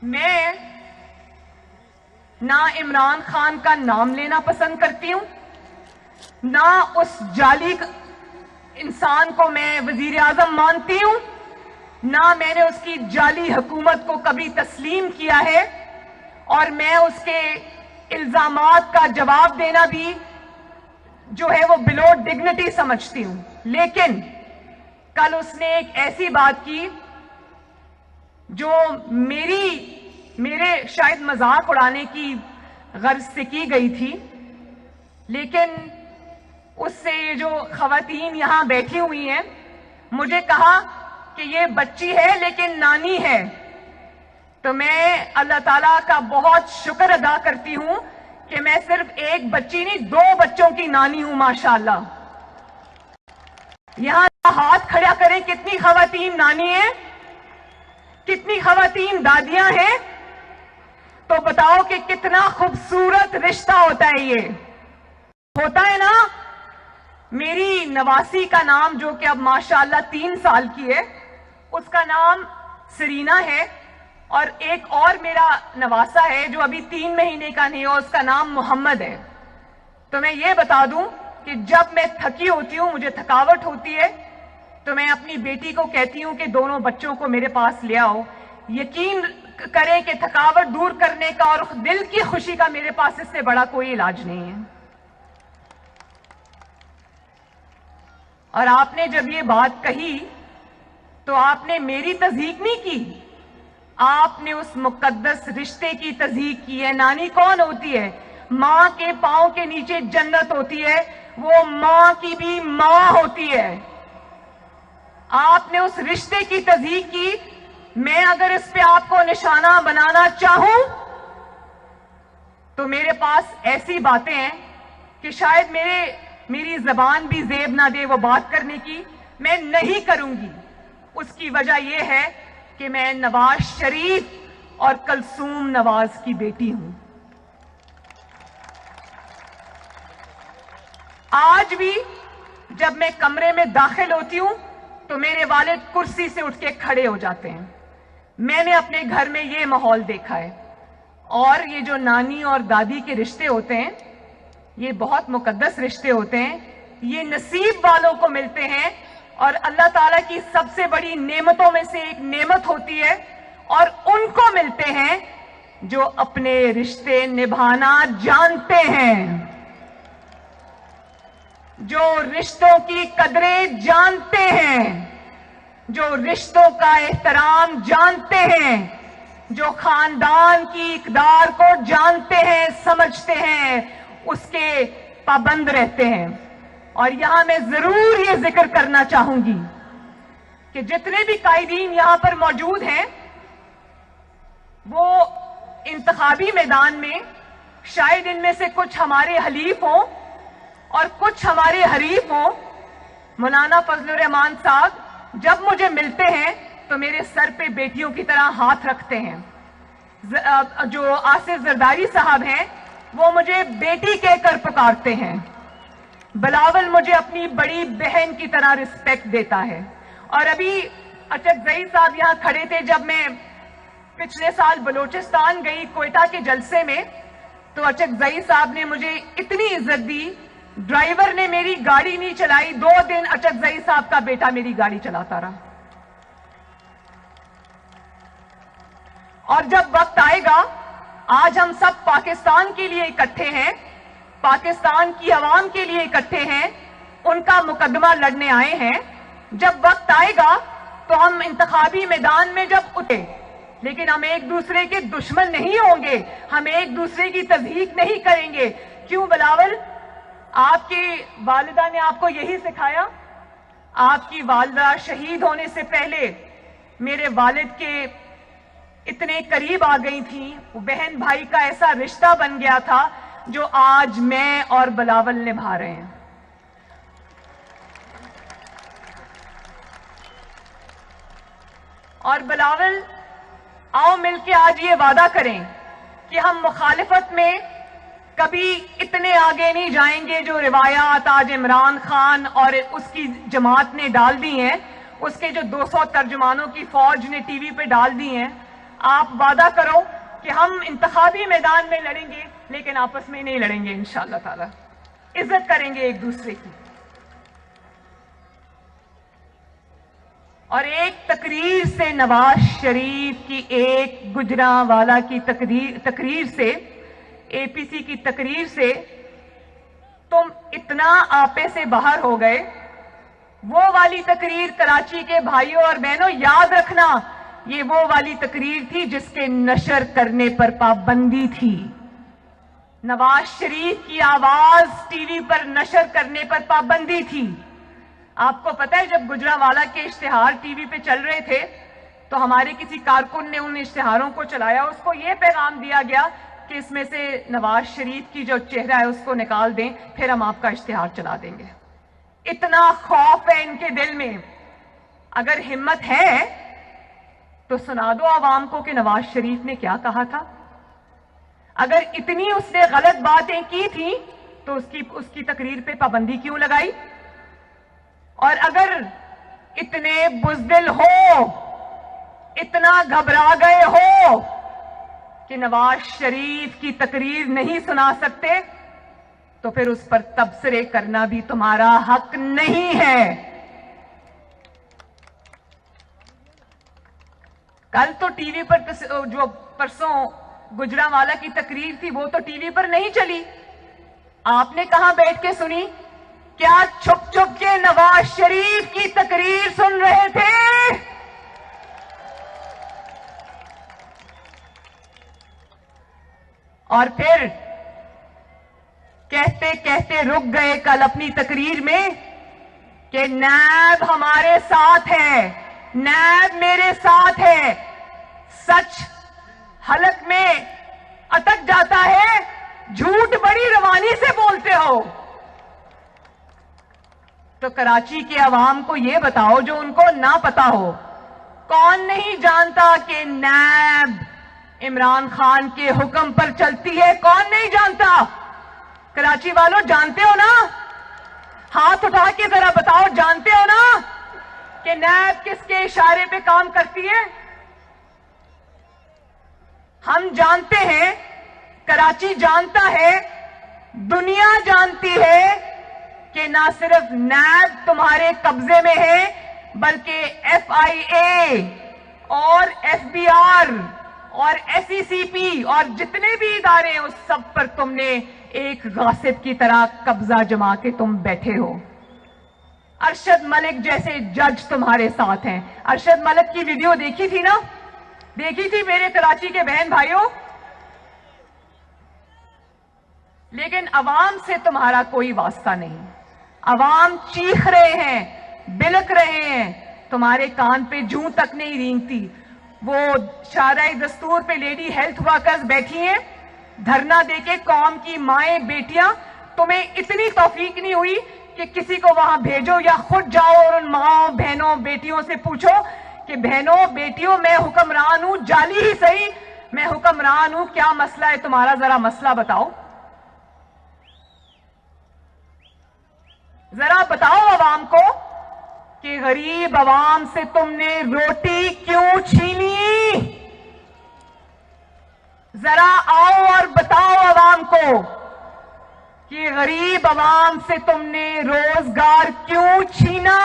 میں نہ عمران خان کا نام لینا پسند کرتی ہوں، نہ اس جعلی انسان کو میں وزیر اعظم مانتی ہوں، نہ میں نے اس کی جعلی حکومت کو کبھی تسلیم کیا ہے، اور میں اس کے الزامات کا جواب دینا بھی جو ہے وہ بلو ڈگنیٹی سمجھتی ہوں۔ لیکن کل اس نے ایک ایسی بات کی جو میرے شاید مذاق اڑانے کی غرض سے کی گئی تھی، لیکن اس سے یہ جو خواتین یہاں بیٹھی ہوئی ہیں مجھے کہا کہ یہ بچی ہے لیکن نانی ہے، تو میں اللہ تعالیٰ کا بہت شکر ادا کرتی ہوں کہ میں صرف ایک بچی نہیں 2 بچوں کی نانی ہوں ماشاءاللہ۔ یہاں ہاتھ کھڑا کریں کتنی خواتین نانی ہیں، کتنی خواتین دادیاں ہیں، تو بتاؤ کہ کتنا خوبصورت رشتہ ہوتا ہے یہ ہوتا ہے نا۔ میری نواسی کا نام جو کہ اب ماشاءاللہ 3 سال کی ہے، اس کا نام سرینا ہے، اور ایک اور میرا نواسا ہے جو ابھی 3 مہینے کا نہیں ہے، اس کا نام محمد ہے۔ تو میں یہ بتا دوں کہ جب میں تھکی ہوتی ہوں، مجھے تھکاوٹ ہوتی ہے، تو میں اپنی بیٹی کو کہتی ہوں کہ دونوں بچوں کو میرے پاس لے آؤ۔ یقین کریں کہ تھکاوٹ دور کرنے کا اور دل کی خوشی کا میرے پاس اس سے بڑا کوئی علاج نہیں ہے۔ اور آپ نے جب یہ بات کہی تو آپ نے میری تصدیق نہیں کی، آپ نے اس مقدس رشتے کی تصدیق کی ہے۔ نانی کون ہوتی ہے؟ ماں کے پاؤں کے نیچے جنت ہوتی ہے، وہ ماں کی بھی ماں ہوتی ہے۔ آپ نے اس رشتے کی تصدیق کی۔ میں اگر اس پہ آپ کو نشانہ بنانا چاہوں تو میرے پاس ایسی باتیں ہیں کہ شاید میری زبان بھی زیب نہ دے وہ بات کرنے کی، میں نہیں کروں گی۔ اس کی وجہ یہ ہے کہ میں نواز شریف اور کلثوم نواز کی بیٹی ہوں۔ آج بھی جب میں کمرے میں داخل ہوتی ہوں تو میرے والد کرسی سے اٹھ کے کھڑے ہو جاتے ہیں۔ میں نے اپنے گھر میں یہ ماحول دیکھا ہے، اور یہ جو نانی اور دادی کے رشتے ہوتے ہیں یہ بہت مقدس رشتے ہوتے ہیں، یہ نصیب والوں کو ملتے ہیں، اور اللہ تعالیٰ کی سب سے بڑی نعمتوں میں سے ایک نعمت ہوتی ہے، اور ان کو ملتے ہیں جو اپنے رشتے نبھانا جانتے ہیں، جو رشتوں کی قدریں جانتے ہیں، جو رشتوں کا احترام جانتے ہیں، جو خاندان کی اقدار کو جانتے ہیں، سمجھتے ہیں، اس کے پابند رہتے ہیں۔ اور یہاں میں ضرور یہ ذکر کرنا چاہوں گی کہ جتنے بھی قائدین یہاں پر موجود ہیں وہ انتخابی میدان میں شاید ان میں سے کچھ ہمارے حلیف ہوں اور کچھ ہمارے حریف ہوں۔ مولانا فضل الرحمان صاحب جب مجھے ملتے ہیں تو میرے سر پہ بیٹیوں کی طرح ہاتھ رکھتے ہیں۔ جو آصف زرداری صاحب ہیں وہ مجھے بیٹی کہہ کر پکارتے ہیں۔ بلاول مجھے اپنی بڑی بہن کی طرح رسپیکٹ دیتا ہے۔ اور ابھی اچکزئی صاحب یہاں کھڑے تھے جب میں پچھلے سال بلوچستان گئی کوئٹہ کے جلسے میں، تو اچکزئی صاحب نے مجھے اتنی عزت دی، ڈرائیور نے میری گاڑی نہیں چلائی، 2 دن اچکزئی صاحب کا بیٹا میری گاڑی چلاتا رہا۔ اور جب وقت آئے گا، آج ہم سب پاکستان کے لیے اکٹھے ہیں، پاکستان کی عوام کے لیے اکٹھے ہیں، ان کا مقدمہ لڑنے آئے ہیں۔ جب وقت آئے گا تو ہم انتخابی میدان میں جب اترے، لیکن ہم ایک دوسرے کے دشمن نہیں ہوں گے، ہم ایک دوسرے کی تضحیک نہیں کریں گے۔ کیوں بلاول؟ آپ کی والدہ نے آپ کو یہی سکھایا؟ آپ کی والدہ شہید ہونے سے پہلے میرے والد کے اتنے قریب آ گئی تھیں، وہ بہن بھائی کا ایسا رشتہ بن گیا تھا جو آج میں اور بلاول نبھا رہے ہیں۔ اور بلاول، آؤ مل کے آج یہ وعدہ کریں کہ ہم مخالفت میں کبھی اتنے آگے نہیں جائیں گے جو روایات آج عمران خان اور اس کی جماعت نے ڈال دی ہیں، اس کے جو 200 ترجمانوں کی فوج نے ٹی وی پہ ڈال دی ہیں۔ آپ وعدہ کرو کہ ہم انتخابی میدان میں لڑیں گے لیکن آپس میں نہیں لڑیں گے انشاءاللہ تعالی، عزت کریں گے ایک دوسرے کی. اور ایک تقریر سے، نواز شریف کی ایک گجرانوالہ کی تقریر سے، اے پی سی کی تقریر سے تم اتنا آپے سے باہر ہو گئے. وہ والی تقریر کراچی کے بھائیوں اور بہنوں یاد رکھنا، یہ وہ والی تقریر تھی جس کے نشر کرنے پر پابندی تھی. نواز شریف کی آواز ٹی وی پر نشر کرنے پر پابندی تھی. آپ کو پتہ ہے جب گجرانوالہ کے اشتہار ٹی وی پہ چل رہے تھے تو ہمارے کسی کارکن نے ان اشتہاروں کو چلایا، اس کو یہ پیغام دیا گیا کہ اس میں سے نواز شریف کی جو چہرہ ہے اس کو نکال دیں، پھر ہم آپ کا اشتہار چلا دیں گے. اتنا خوف ہے ان کے دل میں. اگر ہمت ہے تو سنا دو عوام کو کہ نواز شریف نے کیا کہا تھا. اگر اتنی اس نے غلط باتیں کی تھیں تو اس کی تقریر پہ پابندی کیوں لگائی؟ اور اگر اتنے بزدل ہو، اتنا گھبرا گئے ہو کہ نواز شریف کی تقریر نہیں سنا سکتے تو پھر اس پر تبصرے کرنا بھی تمہارا حق نہیں ہے. کل تو ٹی وی پر جو پرسوں گجرانوالہ کی تقریر تھی وہ تو ٹی وی پر نہیں چلی. آپ نے کہاں بیٹھ کے سنی؟ کیا چھپ چھپ کے نواز شریف کی تقریر سن رہے تھے؟ اور پھر کہتے کہتے رک گئے کل اپنی تقریر میں کہ نیب ہمارے ساتھ ہے، نیب میرے ساتھ ہے. سچ حلق میں اٹک جاتا ہے، جھوٹ بڑی روانی سے بولتے ہو. تو کراچی کے عوام کو یہ بتاؤ جو ان کو نہ پتا ہو، کون نہیں جانتا کہ نیب عمران خان کے حکم پر چلتی ہے؟ کون نہیں جانتا؟ کراچی والوں جانتے ہو نا؟ ہاتھ اٹھا کے ذرا بتاؤ، جانتے ہو نا کہ نیب کس کے اشارے پہ کام کرتی ہے؟ ہم جانتے ہیں، کراچی جانتا ہے، دنیا جانتی ہے کہ نہ صرف نیب تمہارے قبضے میں ہے بلکہ ایف آئی اے اور ایف بی آر اور ایس ای سی پی اور جتنے بھی ادارے ہیں اس سب پر تم نے ایک غاصب کی طرح قبضہ جما کے تم بیٹھے ہو. ارشد ملک جیسے جج تمہارے ساتھ ہیں. ارشد ملک کی ویڈیو دیکھی تھی نا؟ دیکھی تھی میرے کراچی کے بہن بھائیوں؟ لیکن عوام سے تمہارا کوئی واسطہ نہیں. عوام چیخ رہے ہیں، بلک رہے ہیں، تمہارے کان پہ جوں تک نہیں رینگتی. وہ شارع دستور پہ لیڈی ہیلتھ ورکرز بیٹھی ہیں دھرنا دے کے، قوم کی مائیں بیٹیاں. تمہیں اتنی توفیق نہیں ہوئی کہ کسی کو وہاں بھیجو یا خود جاؤ اور ان ماؤں بہنوں بیٹیوں سے پوچھو کہ بہنوں بیٹیوں میں حکمران ہوں، جعلی ہی صحیح میں حکمران ہوں، کیا مسئلہ ہے تمہارا؟ ذرا مسئلہ بتاؤ، ذرا بتاؤ عوام کو کہ غریب عوام سے تم نے روٹی کیوں چھینی؟ ذرا آؤ اور بتاؤ عوام کو کہ غریب عوام سے تم نے روزگار کیوں چھینا؟